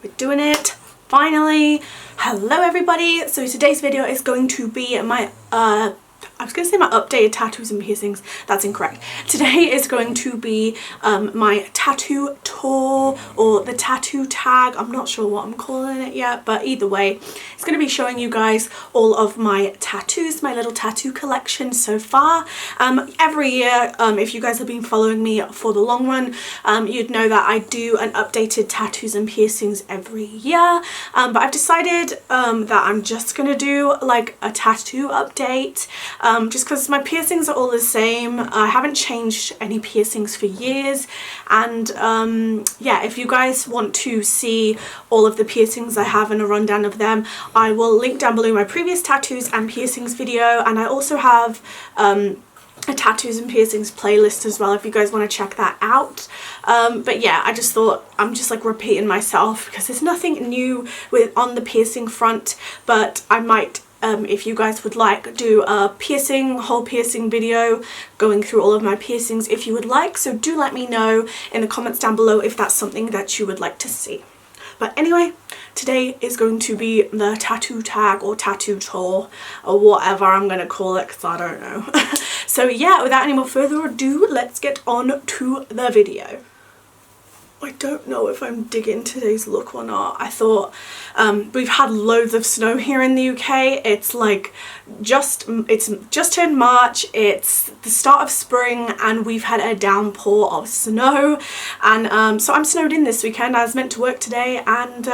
We're doing it, finally. Hello everybody. So today's video is going to be my I was going to say my updated tattoos and piercings. That's incorrect. Today is going to be my tattoo tour, or the tattoo tag. I'm not sure what I'm calling it yet, but either way, it's going to be showing you guys all of my tattoos, my little tattoo collection so far. Every year, if you guys have been following me for the long run, you'd know that I do an updated tattoos and piercings every year. But I've decided that I'm just going to do like a tattoo update. Just because my piercings are all the same. I haven't changed any piercings for years, and yeah, if you guys want to see all of the piercings I have and a rundown of them, I will link down below my previous tattoos and piercings video, and I also have a tattoos and piercings playlist as well if you guys want to check that out. But yeah, I just thought I'm just like repeating myself because there's nothing new on the piercing front, but I might if you guys would like, do a whole piercing video going through all of my piercings if you would like. So do let me know in the comments down below if that's something that you would like to see. But anyway, today is going to be the tattoo tag or tattoo tour or whatever I'm going to call it, because I don't know. So yeah, without any more further ado, let's get on to the video. I don't know if I'm digging today's look or not. I thought we've had loads of snow here in the UK. It's like it's just turned March, it's the start of spring, and we've had a downpour of snow, and so I'm snowed in this weekend. I was meant to work today, and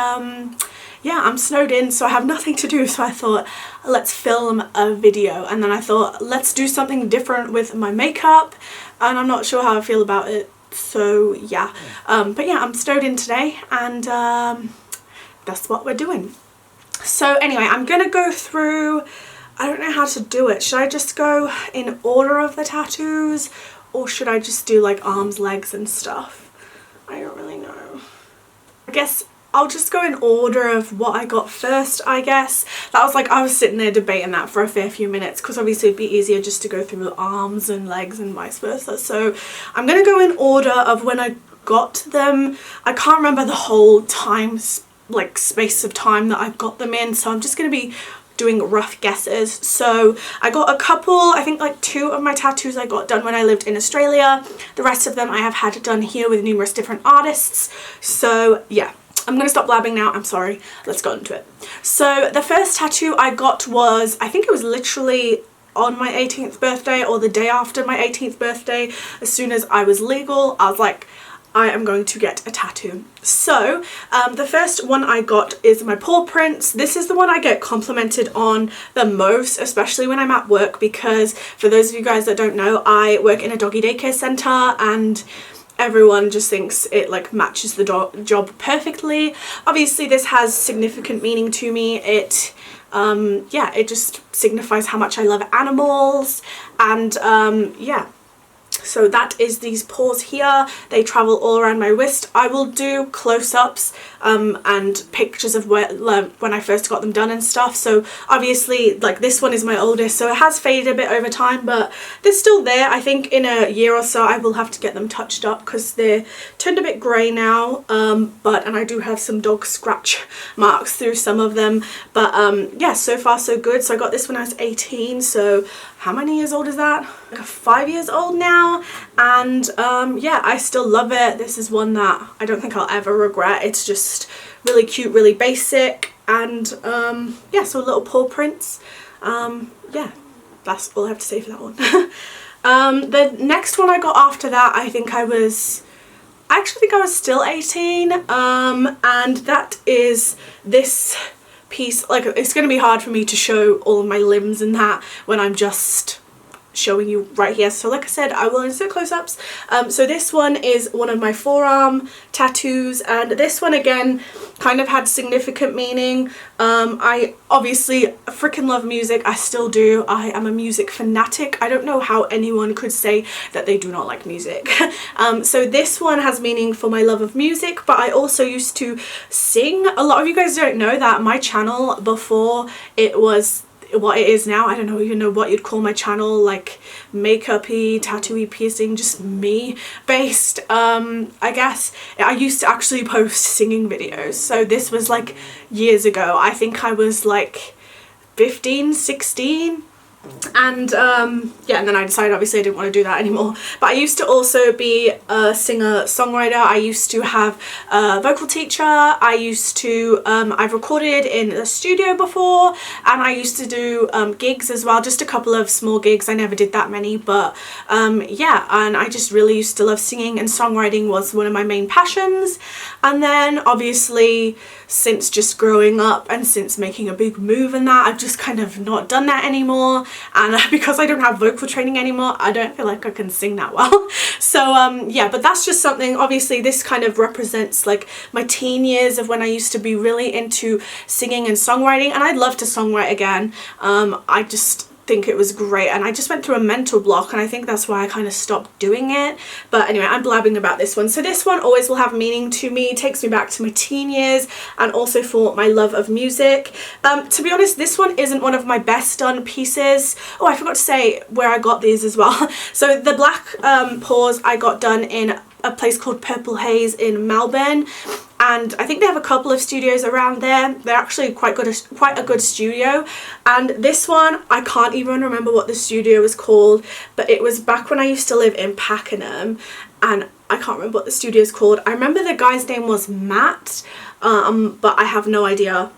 yeah, I'm snowed in, so I have nothing to do, so I thought let's film a video. And then I thought let's do something different with my makeup, and I'm not sure how I feel about it. So yeah, but yeah, I'm snowed in today, and that's what we're doing. So anyway, I'm gonna go through, I don't know how to do it. Should I just go in order of the tattoos, or should I just do like arms, legs and stuff? I don't really know. I guess I'll just go in order of what I got first, I guess. That was like, I was sitting there debating that for a fair few minutes, because obviously it'd be easier just to go through the arms and legs and vice versa. So I'm going to go in order of when I got them. I can't remember the whole time, like space of time that I've got them in, so I'm just going to be doing rough guesses. So I got a couple, I think like 2 of my tattoos I got done when I lived in Australia. The rest of them I have had done here with numerous different artists. So yeah, I'm going to stop blabbing now, I'm sorry, let's go into it. So the first tattoo I got was, I think it was literally on my 18th birthday or the day after my 18th birthday. As soon as I was legal, I was like, I am going to get a tattoo. So the first one I got is my paw prints. This is the one I get complimented on the most, especially when I'm at work, because for those of you guys that don't know, I work in a doggy daycare centre, and everyone just thinks it like matches the job perfectly. Obviously this has significant meaning to me. It yeah, it just signifies how much I love animals, and yeah. So that is these paws here. They travel all around my wrist. I will do close-ups and pictures of when I first got them done and stuff. So obviously, like, this one is my oldest, so it has faded a bit over time, but they're still there. I think in a year or so I will have to get them touched up because they're turned a bit grey now. And I do have some dog scratch marks through some of them. But yeah, so far so good. So I got this when I was 18, so how many years old is that? Like 5 years old now, and yeah, I still love it. This is one that I don't think I'll ever regret. It's just really cute, really basic, and yeah, so little paw prints. Yeah, that's all I have to say for that one. The next one I got after that, I actually think I was still 18, and that is this piece. Like, it's going to be hard for me to show all of my limbs and that when I'm just showing you right here, so like I said, I will insert close-ups. So this one is one of my forearm tattoos, and this one again kind of had significant meaning. I obviously freaking love music. I still do. I am a music fanatic. I don't know how anyone could say that they do not like music. So this one has meaning for my love of music, but I also used to sing. A lot of you guys don't know that my channel before it was what it is now. I don't even know what you'd call my channel, like makeup-y, tattoo-y, piercing, just me based. I guess I used to actually post singing videos, so this was like years ago. I think I was like 15, 16. And yeah, and then I decided obviously I didn't want to do that anymore. But I used to also be a singer-songwriter. I used to have a vocal teacher. I used to I've recorded in a studio before, and I used to do gigs as well, just a couple of small gigs. I never did that many, but yeah, and I just really used to love singing, and songwriting was one of my main passions. And then obviously since just growing up and since making a big move in that, I've just kind of not done that anymore. And because I don't have vocal training anymore, I don't feel like I can sing that well. So yeah, but that's just something. Obviously this kind of represents like my teen years of when I used to be really into singing and songwriting, and I'd love to songwrite again. I just think it was great, and I just went through a mental block, and I think that's why I kind of stopped doing it. But anyway, I'm blabbing about this one. So this one always will have meaning to me. It takes me back to my teen years, and also for my love of music. To be honest, this one isn't one of my best done pieces. Oh, I forgot to say where I got these as well. So the black paws I got done in a place called Purple Haze in Melbourne, and I think they have a couple of studios around there. They're actually quite a good studio. And this one, I can't even remember what the studio was called, but it was back when I used to live in Pakenham, and I can't remember what the studio is called. I remember the guy's name was Matt, but I have no idea.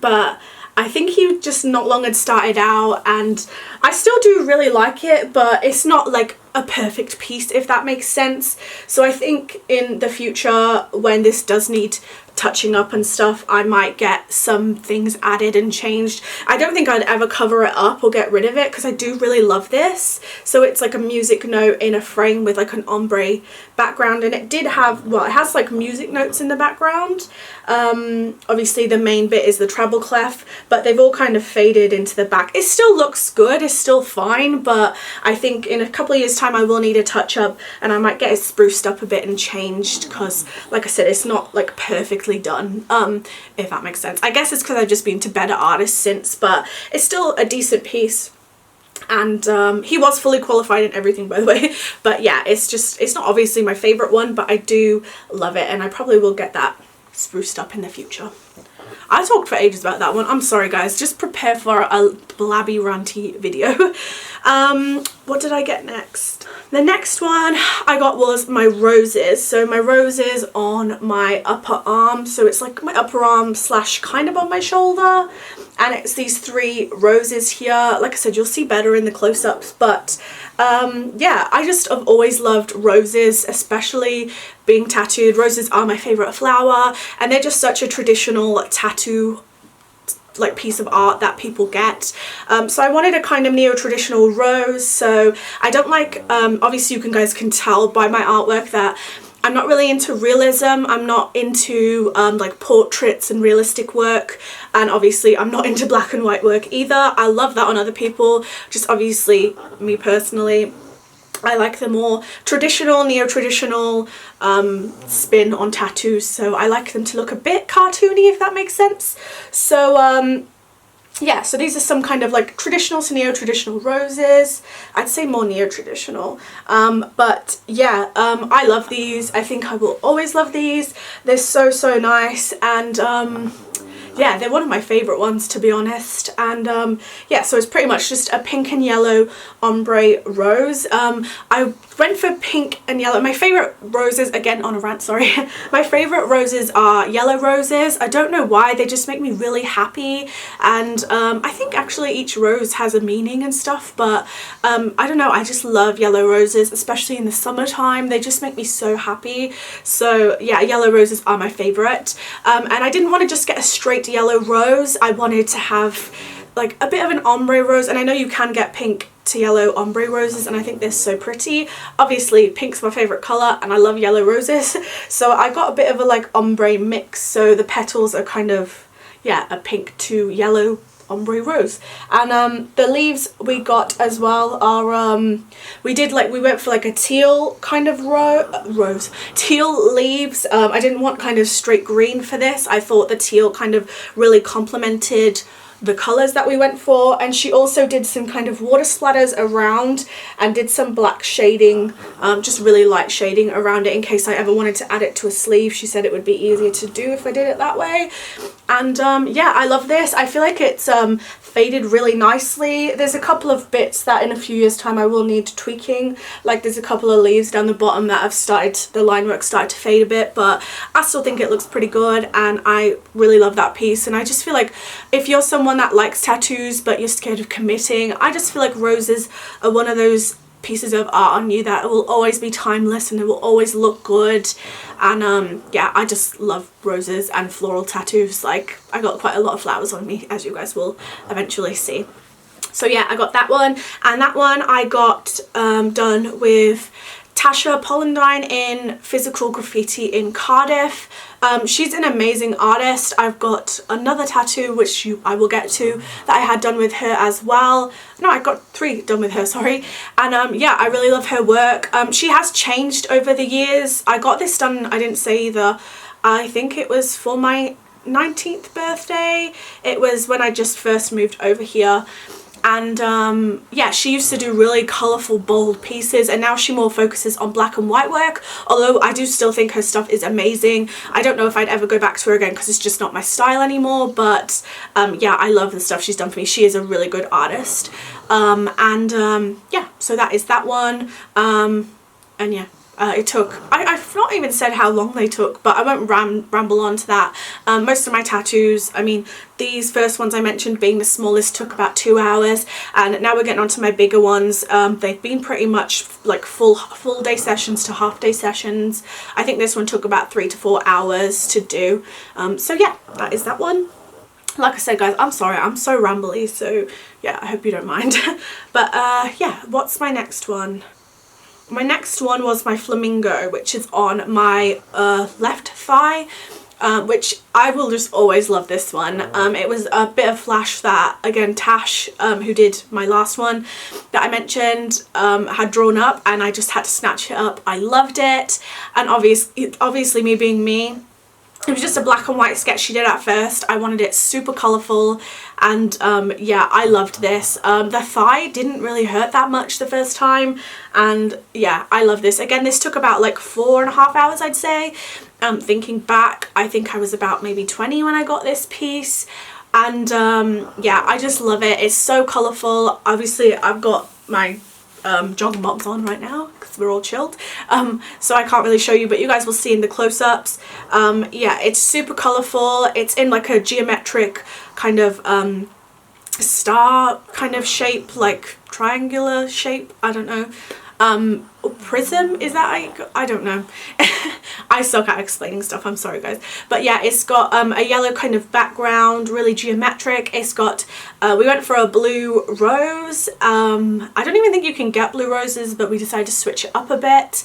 But I think he just not long had started out, and I still do really like it, but it's not like a perfect piece, if that makes sense. So I think in the future, when this does need touching up and stuff, I might get some things added and changed. I don't think I'd ever cover it up or get rid of it, because I do really love this. So it's like a music note in a frame with like an ombre background, and it did have, well, it has like music notes in the background. Obviously the main bit is the treble clef, but they've all kind of faded into the back. It still looks good, it's still fine, but I think in a couple of years time I will need a touch up, and I might get it spruced up a bit and changed, because like I said, it's not like perfectly done, if that makes sense. I guess it's because I've just been to better artists since, but it's still a decent piece. And he was fully qualified and everything, by the way. But yeah, it's not obviously my favorite one, but I do love it, and I probably will get that spruced up in the future. I talked for ages about that one. I'm sorry guys, just prepare for a blabby ranty video. What did I get next? The next one I got was my roses. So my roses on my upper arm. So it's like my upper arm slash kind of on my shoulder. And it's these 3 roses here. Like I said, you'll see better in the close-ups, but yeah, I just have always loved roses, especially being tattooed. Roses are my favorite flower, and they're just such a traditional tattoo like piece of art that people get. So I wanted a kind of neo-traditional rose. So I don't like, obviously you guys can tell by my artwork that I'm not really into realism. I'm not into like portraits and realistic work, and obviously I'm not into black and white work either. I love that on other people, just obviously me personally, I like the more traditional, neo-traditional spin on tattoos, so I like them to look a bit cartoony, if that makes sense. So yeah, so these are some kind of like traditional to neo-traditional roses. I'd say more neo-traditional, but yeah, I love these. I think I will always love these. They're so nice, and yeah, they're one of my favorite ones, to be honest. And yeah, so it's pretty much just a pink and yellow ombre rose. I went for pink and yellow. My favorite roses, again on a rant, sorry, my favorite roses are yellow roses. I don't know why, they just make me really happy. And I think actually each rose has a meaning and stuff, but I don't know, I just love yellow roses, especially in the summertime. They just make me so happy. So yeah, yellow roses are my favorite. And I didn't want to just get a straight yellow rose. I wanted to have like a bit of an ombre rose, and I know you can get pink to yellow ombre roses, and I think they're so pretty. Obviously pink's my favorite color, and I love yellow roses, so I got a bit of a like ombre mix, so the petals are kind of, yeah, a pink to yellow ombre rose. And the leaves we got as well are we went for like a teal kind of teal leaves. I didn't want kind of straight green for this. I thought the teal kind of really complemented the colours that we went for, and she also did some kind of water splatters around and did some black shading, just really light shading around it in case I ever wanted to add it to a sleeve. She said it would be easier to do if I did it that way. And yeah, I love this. I feel like it's faded really nicely. There's a couple of bits that in a few years time I will need tweaking, like there's a couple of leaves down the bottom that have started, the line work started to fade a bit, but I still think it looks pretty good and I really love that piece. And I just feel like if you're someone that likes tattoos but you're scared of committing, I just feel like roses are one of those pieces of art on you that will always be timeless and it will always look good. And yeah, I just love roses and floral tattoos. Like, I got quite a lot of flowers on me, as you guys will eventually see. So yeah, I got that one, and that one I got done with Tasha Pollandine in Physical Graffiti in Cardiff. She's an amazing artist. I've got another tattoo which I will get to that I had done with her as well. No, I got 3 done with her, sorry. And yeah, I really love her work. She has changed over the years. I got this done, I didn't say either, I think it was for my 19th birthday. It was when I just first moved over here. And yeah, she used to do really colourful, bold pieces, and now she more focuses on black and white work, although I do still think her stuff is amazing. I don't know if I'd ever go back to her again because it's just not my style anymore, but yeah, I love the stuff she's done for me. She is a really good artist. Yeah, so that is that one. And yeah. It took, I've not even said how long they took, but I won't ramble on to that. Most of my tattoos, I mean, these first ones I mentioned being the smallest took about 2 hours, and now we're getting on to my bigger ones. They've been pretty much like full day sessions to half day sessions. I think this one took about 3 to 4 hours to do. So yeah, that is that one. Like I said, guys, I'm sorry, I'm so rambly, so yeah, I hope you don't mind. But yeah, what's my next one? My next one was my flamingo, which is on my left thigh, which I will just always love this one. It was a bit of flash that, again, Tash, who did my last one that I mentioned, had drawn up, and I just had to snatch it up. I loved it, and obviously me being me, it was just a black and white sketch she did at first. I wanted it super colourful, and yeah, I loved this. The thigh didn't really hurt that much the first time, and yeah, I love this. Again, this took about like 4.5 hours, I'd say. Thinking back, I think I was about maybe 20 when I got this piece, and yeah, I just love it. It's so colourful. Obviously, I've got my jogging bottoms on right now because we're all chilled, so I can't really show you, but you guys will see in the close-ups. Yeah, it's super colourful. It's in like a geometric kind of star kind of shape, like triangular shape, I don't know. Prism, is that, I don't know. I suck at explaining stuff, I'm sorry guys. But yeah, it's got a yellow kind of background, really geometric. It's got, we went for a blue rose. I don't even think you can get blue roses, but we decided to switch it up a bit.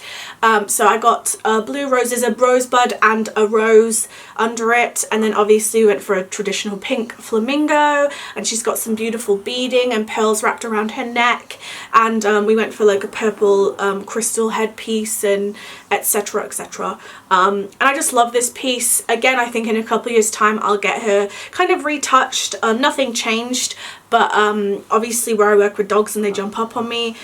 So I got blue roses, a rosebud and a rose under it, and then obviously we went for a traditional pink flamingo, and she's got some beautiful beading and pearls wrapped around her neck, and we went for like a purple crystal headpiece and etc, etc. And I just love this piece. Again, I think in a couple of years time I'll get her kind of retouched. Nothing changed, but obviously where I work with dogs and they jump up on me,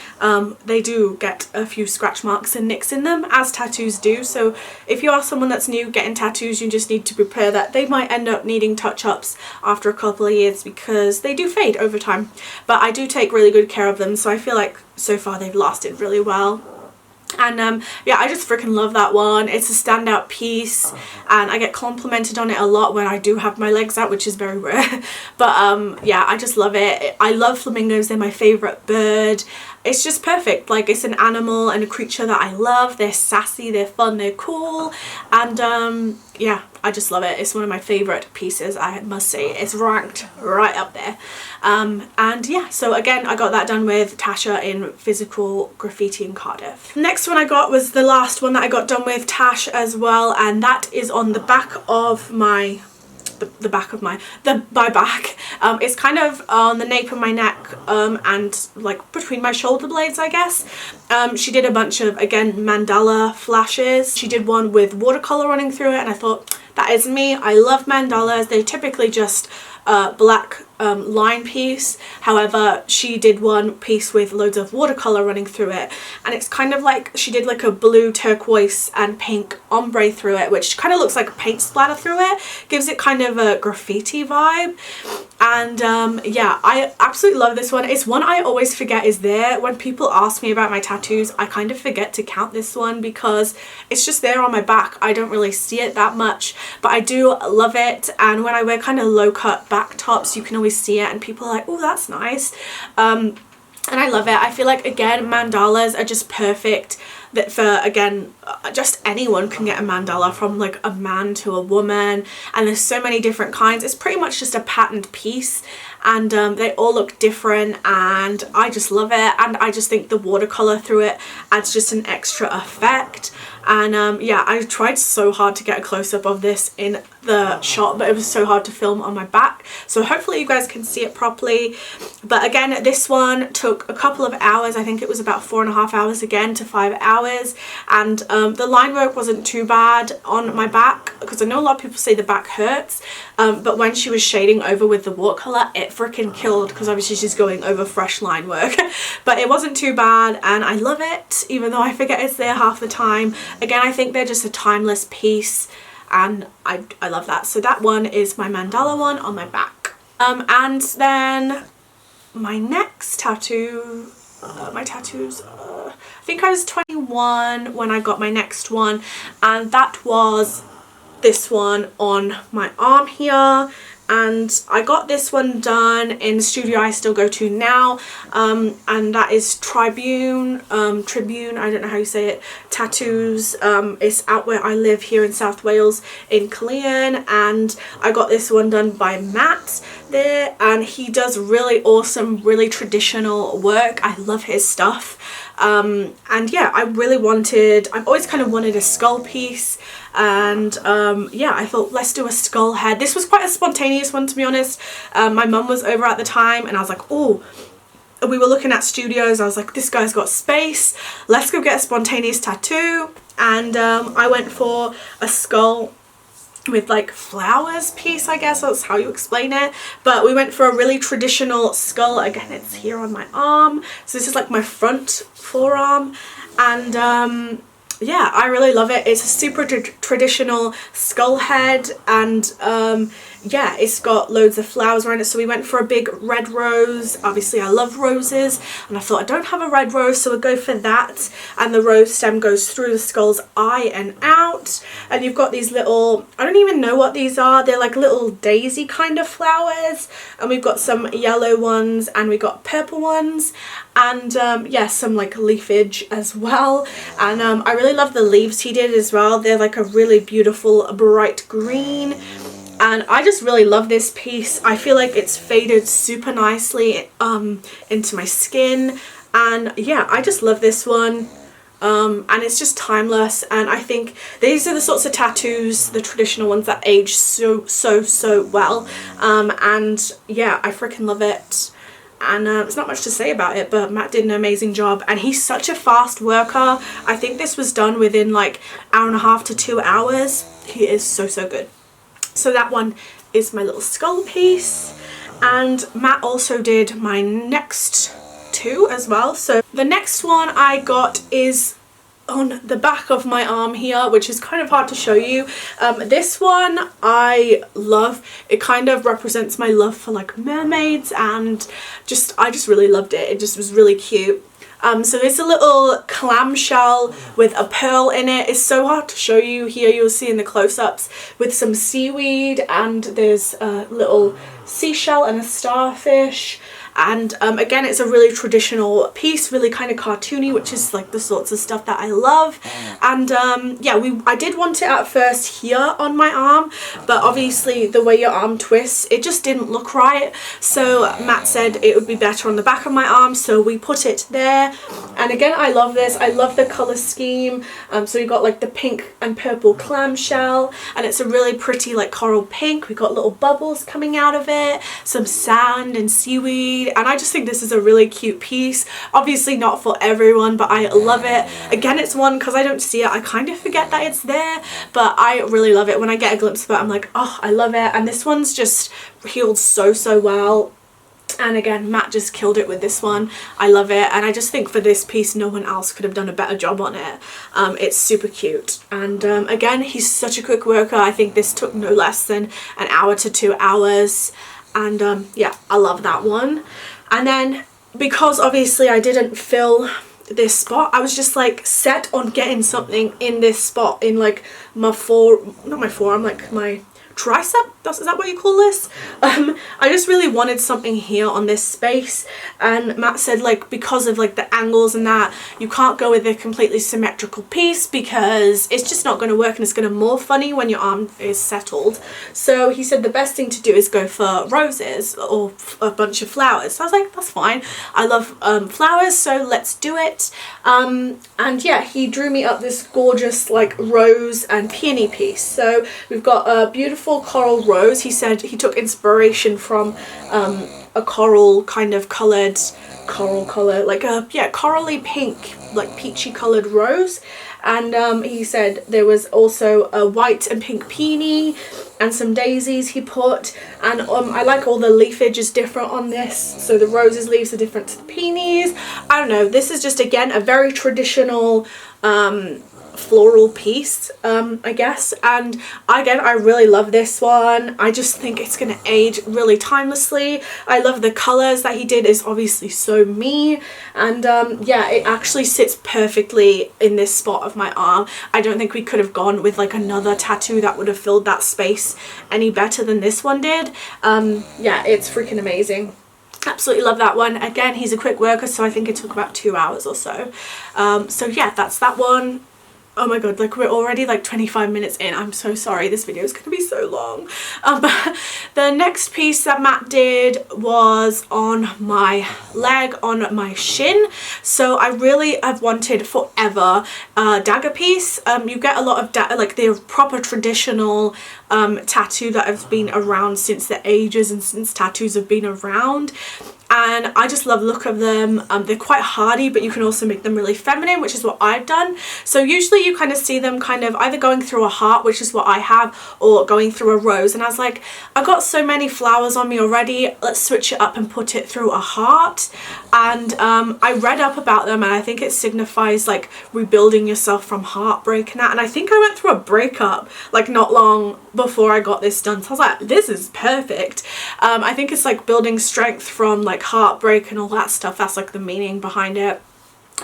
they do get a few scratch marks and nicks in them, as tattoos do. So if you are someone that's new getting tattoos, you just need to prepare that they might end up needing touch-ups after a couple of years, because they do fade over time. But I do take really good care of them, so I feel like so far they've lasted really well. And yeah, I just freaking love that one. It's a standout piece, and I get complimented on it a lot when I do have my legs out, which is very rare. But yeah, I just love it. I love flamingos. They're my favorite bird. It's just perfect. Like, it's an animal and a creature that I love. They're sassy, they're fun, they're cool, and yeah, I just love it. It's one of my favorite pieces, I must say. It's ranked right up there. And yeah, so again, I got that done with Tasha in Physical Graffiti in Cardiff. Next one I got was the last one that I got done with Tash as well, and that is on the back of my my back. It's kind of on the nape of my neck, and like between my shoulder blades, I guess. She did a bunch of, again, mandala flashes. She did one with watercolor running through it, and I thought that is me. I love mandalas. They're typically just black line piece. However, she did one piece with loads of watercolor running through it, and it's kind of like she did like a blue, turquoise and pink ombre through it, which kind of looks like a paint splatter through it, gives it kind of a graffiti vibe. And yeah, I absolutely love this one. It's one I always forget is there. When people ask me about my tattoos, I kind of forget to count this one because it's just there on my back. I don't really see it that much, but I do love it. And when I wear kind of low cut back tops, you can always see it and people are like, oh, that's nice. And I love it. I feel like, again, mandalas are just perfect that for, again, just anyone can get a mandala, from like a man to a woman, and there's so many different kinds. It's pretty much just a patterned piece, and they all look different, and I just love it. And I just think the watercolor through it adds just an extra effect. And yeah, I tried so hard to get a close-up of this in the shot, but it was so hard to film on my back, so hopefully you guys can see it properly. But again, this one took a couple of hours. I think it was about 4.5 hours again to 5 hours, and the line work wasn't too bad on my back, because I know a lot of people say the back hurts, but when she was shading over with the watercolor, it freaking killed, because obviously she's going over fresh line work. But it wasn't too bad, and I love it, even though I forget it's there half the time. Again, I think they're just a timeless piece, and I love that. So that one is my mandala one on my back. And then my next tattoo, my tattoos, I think I was 21 when I got my next one, and that was this one on my arm here. And I got this one done in the studio I still go to now, and that is Tribune, I don't know how you say it, Tattoos. It's out where I live here in South Wales in Cullinan, and I got this one done by Matt there, and he does really awesome, really traditional work. I love his stuff. And yeah, I've always kind of wanted a skull piece, and yeah, I thought, let's do a skull head. This was quite a spontaneous one, to be honest. My mum was over at the time, and I was like, oh, we were looking at studios. I was like, this guy's got space, let's go get a spontaneous tattoo. And I went for a skull with like flowers piece, I guess that's how you explain it, but we went for a really traditional skull. Again, it's here on my arm, so this is like my front forearm, and yeah, I really love it. It's a super traditional skull head, and yeah, it's got loads of flowers around it. So we went for a big red rose. Obviously I love roses, and I thought I don't have a red rose, so we'll go for that. And the rose stem goes through the skull's eye and out, and you've got these little, I don't even know what these are, they're like little daisy kind of flowers, and we've got some yellow ones and we got purple ones, and yeah, some like leafage as well. And I really love the leaves he did as well. They're like a really beautiful bright green, and I just really love this piece. I feel like it's faded super nicely into my skin, and yeah, I just love this one. And it's just timeless, and I think these are the sorts of tattoos, the traditional ones, that age so well. And yeah, I freaking love it. And there's not much to say about it, but Matt did an amazing job, and he's such a fast worker. I think this was done within like 1.5 to 2 hours. He is so good. So that one is my little skull piece, and Matt also did my next two as well. So the next one I got is on the back of my arm here, which is kind of hard to show you. This one I love. It kind of represents my love for like mermaids, and I just really loved it. It just was really cute. So there's a little clamshell with a pearl in it. It's so hard to show you here. You'll see in the close-ups with some seaweed, and there's a little seashell and a starfish. And again, it's a really traditional piece, really kind of cartoony, which is like the sorts of stuff that I love. And yeah, I did want it at first here on my arm, but obviously the way your arm twists, it just didn't look right. So Matt said it would be better on the back of my arm, so we put it there. And again, I love this. I love the color scheme. So we got like the pink and purple clamshell, and it's a really pretty like coral pink. We got little bubbles coming out of it, some sand and seaweed. read, and I just think this is a really cute piece. Obviously not for everyone, but I love it. Again, it's one, because I don't see it, I kind of forget that it's there, but I really love it. When I get a glimpse of it, I'm like, oh, I love it. And this one's just healed so well. And again, Matt just killed it with this one. I love it, and I just think for this piece no one else could have done a better job on it. It's super cute, and again, he's such a quick worker. I think this took no less than an hour to 2 hours, and yeah, I love that one. And then, because obviously I didn't fill this spot, I was just like set on getting something in this spot, in like my forearm, like my tricep, is that what you call this? I just really wanted something here on this space, and Matt said, like, because of like the angles and that, you can't go with a completely symmetrical piece because it's just not going to work, and it's going to more funny when your arm is settled. So he said the best thing to do is go for roses or a bunch of flowers. So I was like, that's fine, I love flowers, so let's do it. And yeah, he drew me up this gorgeous like rose and peony piece. So we've got a beautiful coral rose. He said he took inspiration from a coral kind of coloured, like a, yeah, corally pink, like peachy coloured rose. And he said there was also a white and pink peony and some daisies he put. And I like all the leafage is different on this, so the roses leaves are different to the peonies. I don't know, this is just again a very traditional floral piece, I guess. And again, I really love this one. I just think it's gonna age really timelessly. I love the colors that he did, is obviously so me, and yeah, it actually sits perfectly in this spot of my arm. I don't think we could have gone with like another tattoo that would have filled that space any better than this one did. Yeah, it's freaking amazing. Absolutely love that one. Again, he's a quick worker, so I think it took about 2 hours or so. So yeah, that's that one. Oh my god, like we're already like 25 minutes in. I'm so sorry, this video is going to be so long. The next piece that Matt did was on my leg, on my shin. So I've wanted forever a dagger piece. You get a lot of like the proper traditional tattoo that have been around since the ages and since tattoos have been around. And I just love the look of them. They're quite hardy, but you can also make them really feminine, which is what I've done. So usually you kind of see them kind of either going through a heart, which is what I have, or going through a rose. And I was like, I got so many flowers on me already, let's switch it up and put it through a heart. And I read up about them, and I think it signifies like rebuilding yourself from heartbreak and that. And I think I went through a breakup like not long before I got this done, so I was like, this is perfect. I think it's like building strength from like heartbreak and all that stuff. That's like the meaning behind it.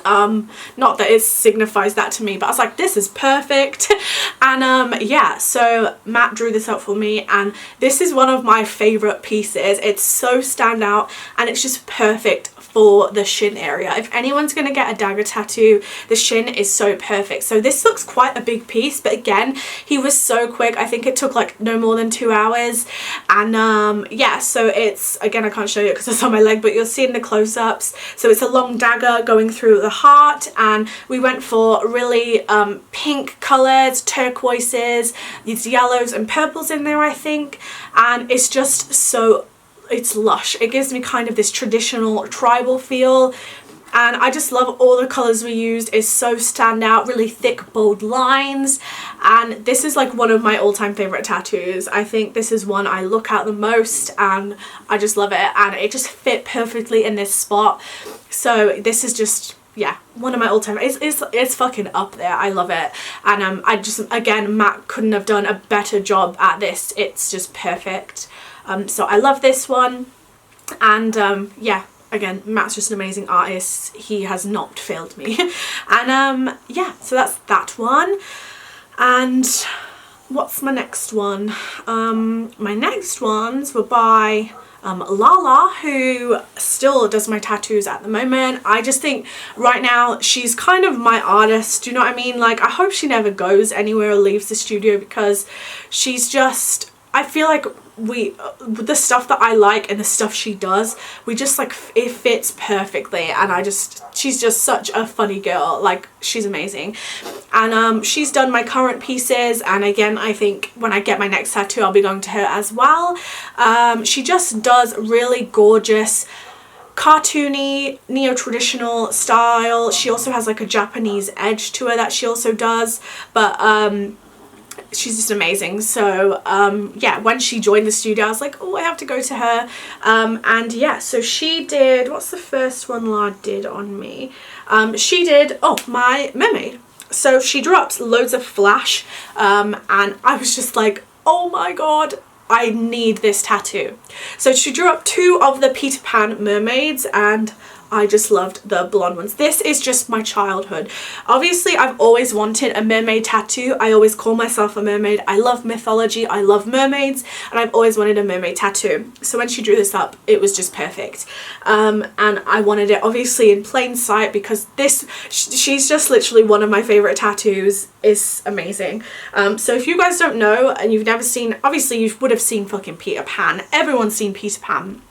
Not that it signifies that to me, but I was like, this is perfect. And yeah, so Matt drew this up for me, and this is one of my favorite pieces. It's so standout, and it's just perfect for the shin area. If anyone's gonna get a dagger tattoo, the shin is so perfect. So this looks quite a big piece, but again, he was so quick. I think it took like no more than 2 hours. And yeah, so it's, again, I can't show you because it's on my leg, but you'll see in the close-ups. So it's a long dagger going through the heart, and we went for really pink colors, turquoises, these yellows and purples in there, I think. And it's just so, it's lush. It gives me kind of this traditional tribal feel, and I just love all the colors we used. It's so standout, really thick bold lines, and this is like one of my all-time favorite tattoos. I think this is one I look at the most, and I just love it, and it just fit perfectly in this spot. So this is just, yeah, one of my all-time, it's fucking up there. I love it. And I just, again, Matt couldn't have done a better job at this. It's just perfect. So I love this one. And yeah, again, Matt's just an amazing artist. He has not failed me. And yeah, so that's that one. And what's my next one? My next ones were by Lala, who still does my tattoos at the moment. I just think right now she's kind of my artist, do you know what I mean? Like, I hope she never goes anywhere or leaves the studio, because she's just, I feel like the stuff that I like and the stuff she does, we just like, it fits perfectly. And she's just such a funny girl. Like, she's amazing. And she's done my current pieces, and again, I think when I get my next tattoo I'll be going to her as well. She just does really gorgeous cartoony, neo-traditional style. She also has like a Japanese edge to her that she also does, but she's just amazing. So yeah, when she joined the studio, I was like, oh, I have to go to her. And yeah, so she did, what's the first one La did on me? She did, oh, my mermaid. So she drew up loads of flash, and I was just like, oh my god, I need this tattoo. So she drew up 2 of the Peter Pan mermaids, and I just loved the blonde ones. This is just my childhood. Obviously, I've always wanted a mermaid tattoo. I always call myself a mermaid. I love mythology. I love mermaids, and I've always wanted a mermaid tattoo. So when she drew this up, it was just perfect. And I wanted it obviously in plain sight, because she's just literally one of my favorite tattoos. Is amazing. So if you guys don't know and you've never seen, obviously you would have seen fucking Peter Pan. Everyone's seen Peter Pan.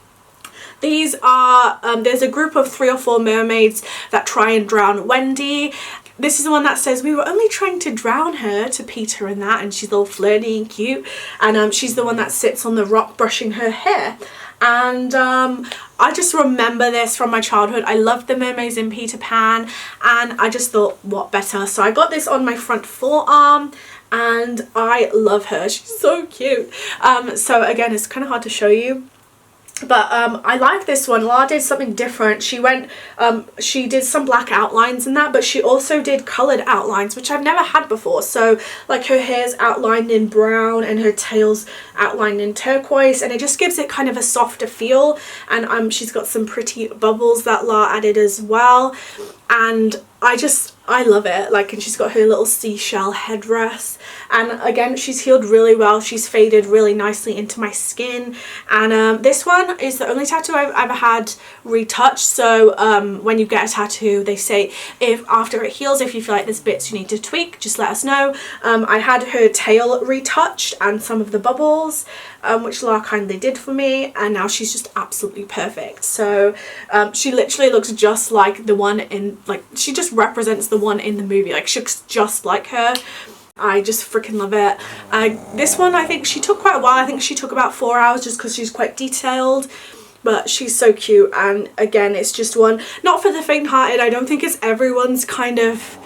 These are, there's a group of 3 or 4 mermaids that try and drown Wendy. This is the one that says, we were only trying to drown her, to Peter and that, and she's all flirty and cute. And she's the one that sits on the rock brushing her hair. And I just remember this from my childhood. I loved the mermaids in Peter Pan, and I just thought, what better? So I got this on my front forearm, and I love her. She's so cute. So again, it's kind of hard to show you. But I like this one. La did something different. She went, she did some black outlines in that, but she also did coloured outlines, which I've never had before. So like her hair's outlined in brown and her tail's outlined in turquoise, and it just gives it kind of a softer feel. And she's got some pretty bubbles that La added as well. And I love it. Like, and she's got her little seashell headdress, and again, she's healed really well. She's faded really nicely into my skin. And this one is the only tattoo I've ever had retouched. So when you get a tattoo, they say if after it heals, if you feel like there's bits you need to tweak, just let us know. I had her tail retouched and some of the bubbles, which La kindly did for me, and now she's just absolutely perfect. So she literally looks just like the one in, like, she just represents the one in the movie. Like, she looks just like her. I just freaking love it. This one, I think she took quite a while. I think she took about 4 hours, just because she's quite detailed, but she's so cute. And again, it's just one, not for the faint-hearted. I don't think it's everyone's kind of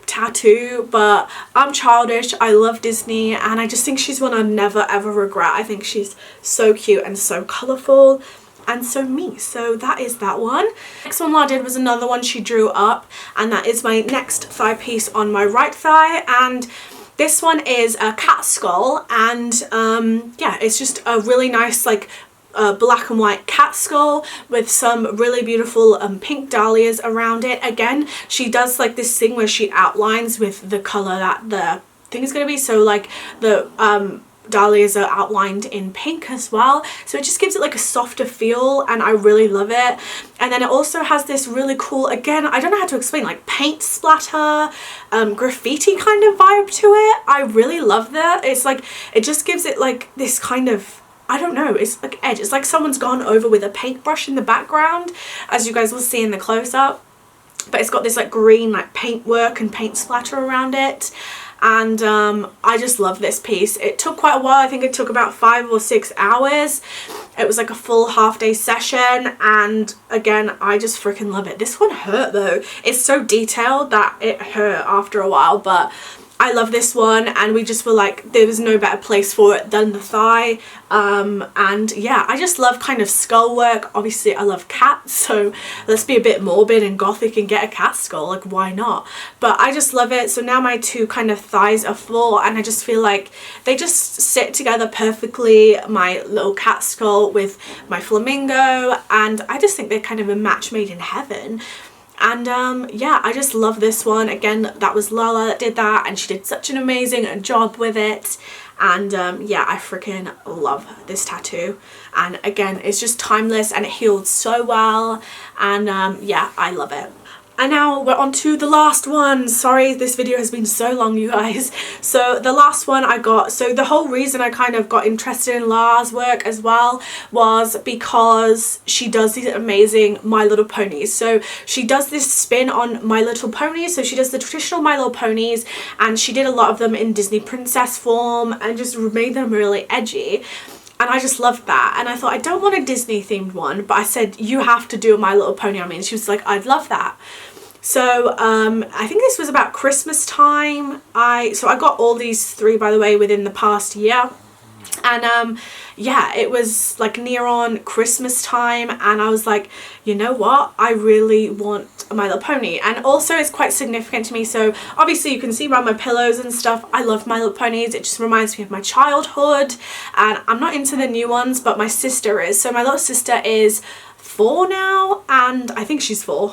tattoo, but I'm childish. I love Disney, and I just think she's one I'll never ever regret. I think she's so cute and so colourful and so me. So that is that one. Next one La did was another one she drew up, and that is my next thigh piece on my right thigh. And this one is a cat skull, and yeah, it's just a really nice, like, black and white cat skull with some really beautiful pink dahlias around it. Again, she does like this thing where she outlines with the colour that the thing is going to be. So like the dahlias are outlined in pink as well, so it just gives it like a softer feel, and I really love it. And then it also has this really cool, again, I don't know how to explain, like paint splatter, graffiti kind of vibe to it. I really love that. It's like, it just gives it like this kind of, I don't know, it's like edge. It's like someone's gone over with a paintbrush in the background, as you guys will see in the close-up, but it's got this like green like paint work and paint splatter around it. And I just love this piece. It took quite a while. I think it took about 5 or 6 hours. It was like a full half-day session, and again, I just freaking love it. This one hurt though. It's so detailed that it hurt after a while, but I love this one, and we just were like, there was no better place for it than the thigh. And yeah, I just love kind of skull work. Obviously I love cats, so let's be a bit morbid and gothic and get a cat skull, like why not? But I just love it. So now my 2 kind of thighs are full, and I just feel like they just sit together perfectly, my little cat skull with my flamingo, and I just think they're kind of a match made in heaven. And yeah, I just love this one. Again, that was Lala that did that, and she did such an amazing job with it. And yeah, I freaking love this tattoo. And again, it's just timeless, and it healed so well. And yeah, I love it. And now we're on to the last one. Sorry, this video has been so long, you guys. So the last one I got, so the whole reason I kind of got interested in La's work as well was because she does these amazing My Little Ponies. So she does this spin on My Little Ponies. So she does the traditional My Little Ponies, and she did a lot of them in Disney princess form and just made them really edgy. and I just loved that, and I thought I don't want a Disney themed one, but I said you have to do a My Little Pony on me, and she was like, I'd love that. So I think this was about Christmas time. So I got all these 3, by the way, within the past year. And yeah, it was like near on Christmas time, and I was like, you know what, I really want a My Little Pony. And also it's quite significant to me, so obviously you can see around my pillows and stuff, I love My Little Ponies. It just reminds me of my childhood, and I'm not into the new ones, but my sister is. So my little sister is 4 now, and I think she's 4.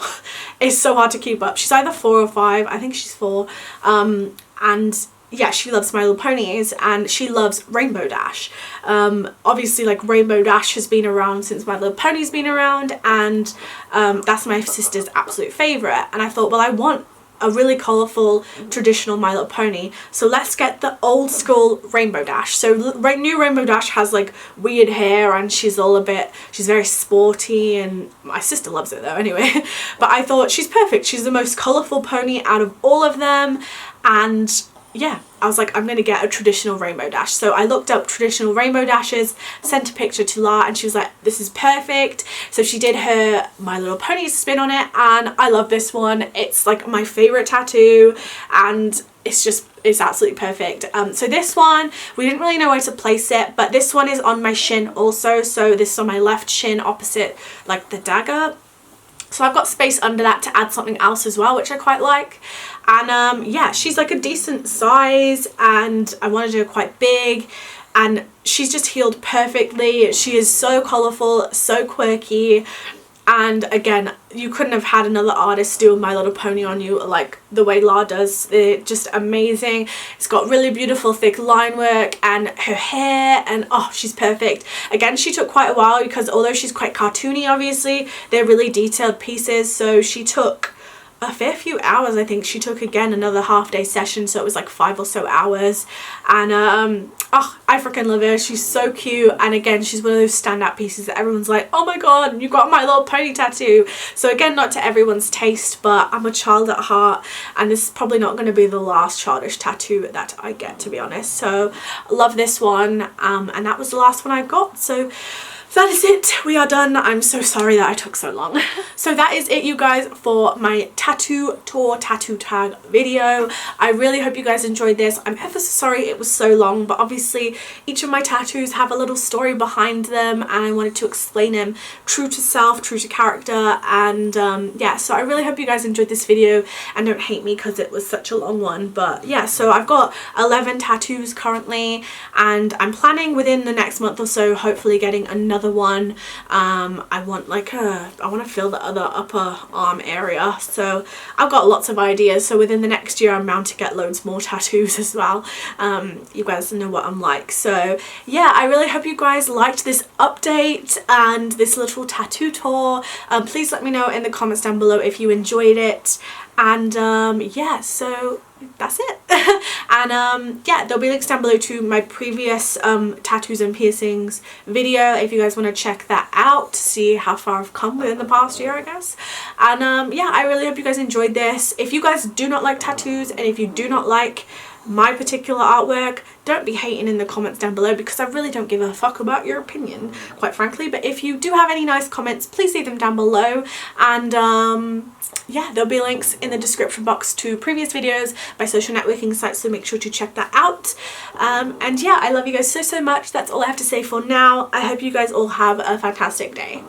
It's so hard to keep up. She's either 4 or 5. I think she's 4. And yeah, she loves My Little Ponies, and she loves Rainbow Dash. Obviously, like, Rainbow Dash has been around since My Little Pony's been around, and that's my sister's absolute favourite. And I thought, well, I want a really colourful traditional My Little Pony, so let's get the old school Rainbow Dash. So new Rainbow Dash has like weird hair, and she's very sporty, and my sister loves it though anyway. But I thought she's perfect. She's the most colourful pony out of all of them, and yeah, I was like, I'm gonna get a traditional Rainbow Dash. So I looked up traditional Rainbow Dashes, sent a picture to La, and she was like, this is perfect. So she did her My Little Pony spin on it, and I love this one. It's like my favourite tattoo, and it's absolutely perfect. So this one, we didn't really know where to place it, but this one is on my shin also. So this is on my left shin opposite like the dagger. So I've got space under that to add something else as well, which I quite like. And yeah, she's like a decent size, and I wanted her quite big, and she's just healed perfectly. She is so colourful, so quirky, and again, you couldn't have had another artist do My Little Pony on you like the way La does. It's just amazing. It's got really beautiful thick line work, and her hair, and oh, she's perfect. Again, she took quite a while because although she's quite cartoony, obviously, they're really detailed pieces, so she took a fair few hours. I think she took again another half-day session, so it was like 5 or so hours. And oh, I freaking love her. She's so cute, and again, she's one of those standout pieces that everyone's like, oh my god, you got My Little Pony tattoo. So again, not to everyone's taste, but I'm a child at heart, and this is probably not going to be the last childish tattoo that I get, to be honest. So I love this one, and that was the last one I got. So that is it. We are done. I'm so sorry that I took so long. So that is it, you guys, for my tattoo tour, tattoo tag video. I really hope you guys enjoyed this. I'm ever so sorry it was so long, but obviously each of my tattoos have a little story behind them, and I wanted to explain them true to self, true to character. And yeah, so I really hope you guys enjoyed this video, and don't hate me because it was such a long one. But yeah, so I've got 11 tattoos currently, and I'm planning within the next month or so hopefully getting another one. I want to fill the other upper arm area, so I've got lots of ideas. So within the next year I'm bound to get loads more tattoos as well. You guys know what I'm like. So yeah, I really hope you guys liked this update and this little tattoo tour. Please let me know in the comments down below if you enjoyed it. And yeah, so that's it. And yeah, there'll be links down below to my previous tattoos and piercings video if you guys want to check that out to see how far I've come within the past year, I guess. And yeah, I really hope you guys enjoyed this. If you guys do not like tattoos, and if you do not like my particular artwork, don't be hating in the comments down below, because I really don't give a fuck about your opinion, quite frankly. But if you do have any nice comments, please leave them down below. And yeah, there'll be links in the description box to previous videos by social networking sites, so make sure to check that out. And yeah, I love you guys so much. That's all I have to say for now. I hope you guys all have a fantastic day.